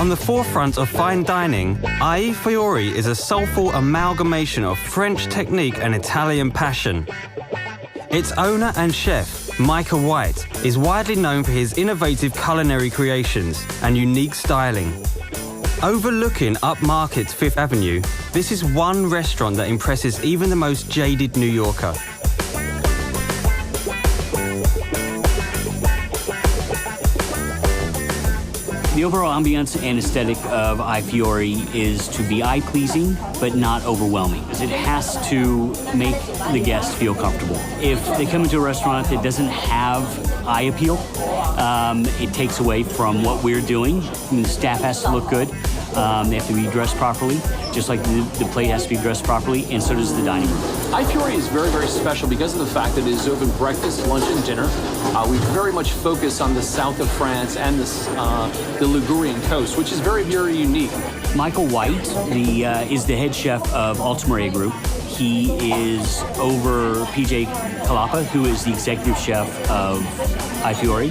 On the forefront of fine dining, Fiori is a soulful amalgamation of French technique and Italian passion. Its owner and chef, Michael White, is widely known for his innovative culinary creations and unique styling. Overlooking upmarket's Fifth Avenue, this is one restaurant that impresses even the most jaded New Yorker. The overall ambience and aesthetic of Fiori is to be eye-pleasing, but not overwhelming. It has to make the guests feel comfortable. If they come into a restaurant that doesn't have eye appeal, it takes away from what we're doing. I mean, the staff has to look good. They have to be dressed properly, just like the plate has to be dressed properly, and so does the dining room. Fiori is very, very special because of the fact that it is open breakfast, lunch, and dinner. We very much focus on the south of France and the Ligurian coast, which is very, very unique. Michael White is the head chef of Alta Group. He is over PJ Kalapa, who is the executive chef of Fiori.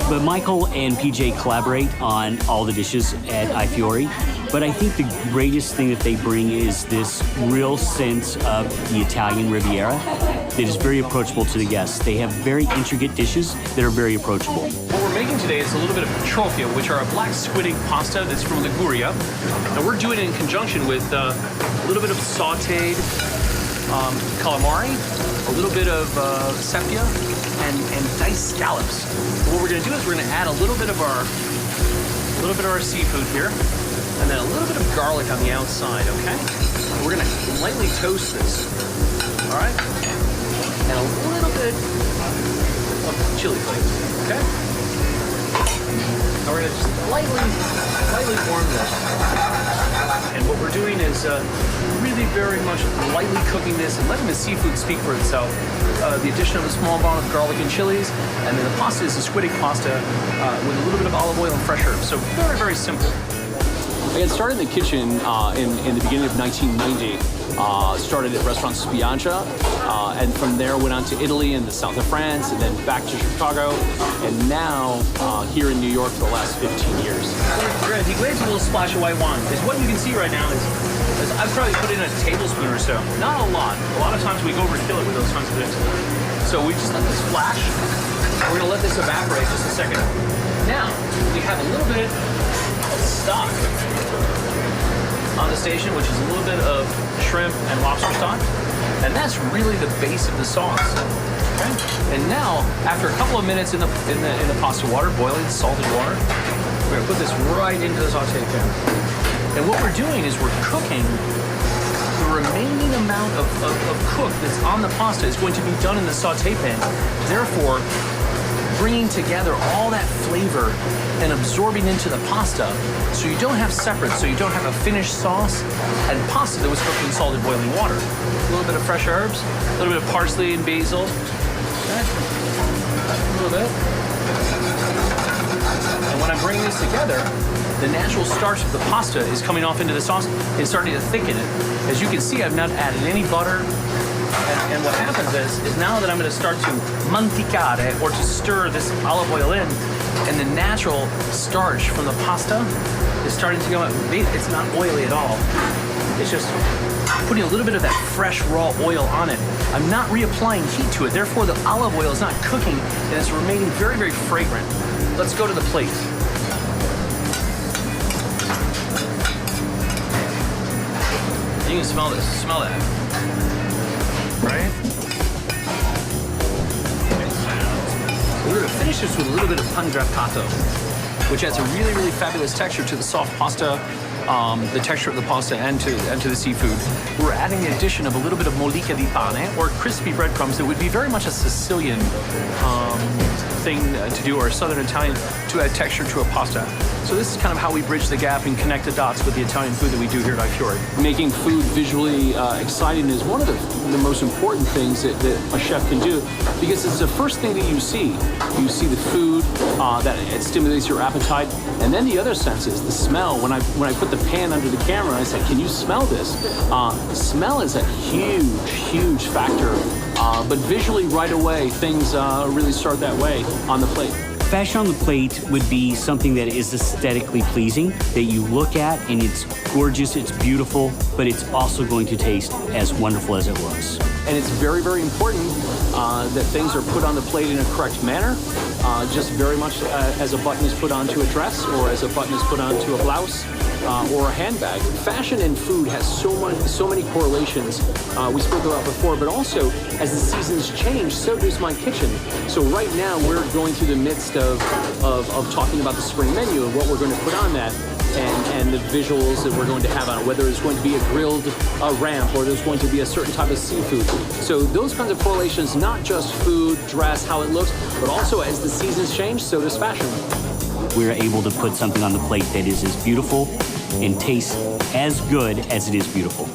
But Michael and PJ collaborate on all the dishes at Fiori. But I think the greatest thing that they bring is this real sense of the Italian Riviera that is very approachable to the guests. They have very intricate dishes that are very approachable. What we're making today is a little bit of trofia, which are a black squid ink pasta that's from Liguria. And we're doing it in conjunction with a little bit of sauteed calamari, a little bit of sepia, and diced scallops. So what we're going to do is we're going to add a little bit of our seafood here, and then a little bit of garlic on the outside, okay? And we're gonna lightly toast this, all right? And a little bit of chili flakes, okay? And we're gonna just lightly warm this. And what we're doing is really very much lightly cooking this and letting the seafood speak for itself. The addition of a small amount of garlic and chilies, and then the pasta is a squid ink pasta with a little bit of olive oil and fresh herbs. So very, very simple. I got started in the kitchen in the beginning of 1990. Started at restaurant Spiaggia, and from there went on to Italy and the south of France, and then back to Chicago, and now here in New York for the last 15 years. We're going to deglaze a little splash of white wine. Because what you can see right now is I've probably put in a tablespoon or so. Not a lot. A lot of times we overkill it with those kinds of things. So we just let this splash. We're going to let this evaporate just a second. Now, we have a little bit of stock on the station, which is a little bit of shrimp and lobster stock. And that's really the base of the sauce. Okay? And now, after a couple of minutes in the pasta water, boiling salted water, we're gonna put this right into the saute pan. And what we're doing is we're cooking the remaining amount of cook that's on the pasta is going to be done in the saute pan. Therefore, bringing together all that flavor and absorbing into the pasta, so you don't have separate, so you don't have a finished sauce and pasta that was cooked in salted boiling water. A little bit of fresh herbs, a little bit of parsley and basil, okay. A little bit. And when I'm bringing this together, the natural starch of the pasta is coming off into the sauce and starting to thicken it. As you can see, I've not added any butter. And what happens is now that I'm going to start to manticare, or to stir this olive oil in, and the natural starch from the pasta is starting to go out. It's not oily at all. It's just putting a little bit of that fresh raw oil on it. I'm not reapplying heat to it, therefore the olive oil is not cooking, and it's remaining very, very fragrant. Let's go to the plate. You can smell this, smell that. Right? We're going to finish this with a little bit of pangrattato, which adds a really, really fabulous texture to the soft pasta, the texture of the pasta, and to the seafood. We're adding the addition of a little bit of mollica di pane, or crispy breadcrumbs that would be very much a Sicilian thing to do, or a Southern Italian, to add texture to a pasta. So this is kind of how we bridge the gap and connect the dots with the Italian food that we do here at Fiori. Making food visually exciting is one of the most important things that a chef can do, because it's the first thing that you see. You see the food, that it stimulates your appetite, and then the other senses, the smell. When I put the pan under the camera, I said, "Can you smell this?" Smell is a huge, huge factor, but visually right away, things really start that way on the plate. Fashion on the plate would be something that is aesthetically pleasing, that you look at and it's gorgeous, it's beautiful, but it's also going to taste as wonderful as it looks. And it's very, very important that things are put on the plate in a correct manner, just very much as a button is put onto a dress or as a button is put onto a blouse or a handbag. Fashion and food has so many correlations we spoke about before, but also as the seasons change, so does my kitchen. So right now we're going through the midst of talking about the spring menu and what we're going to put on that. And the visuals that we're going to have on it, whether it's going to be a grilled ramp or there's going to be a certain type of seafood. So those kinds of correlations, not just food, dress, how it looks, but also as the seasons change, so does fashion. We're able to put something on the plate that is as beautiful and tastes as good as it is beautiful.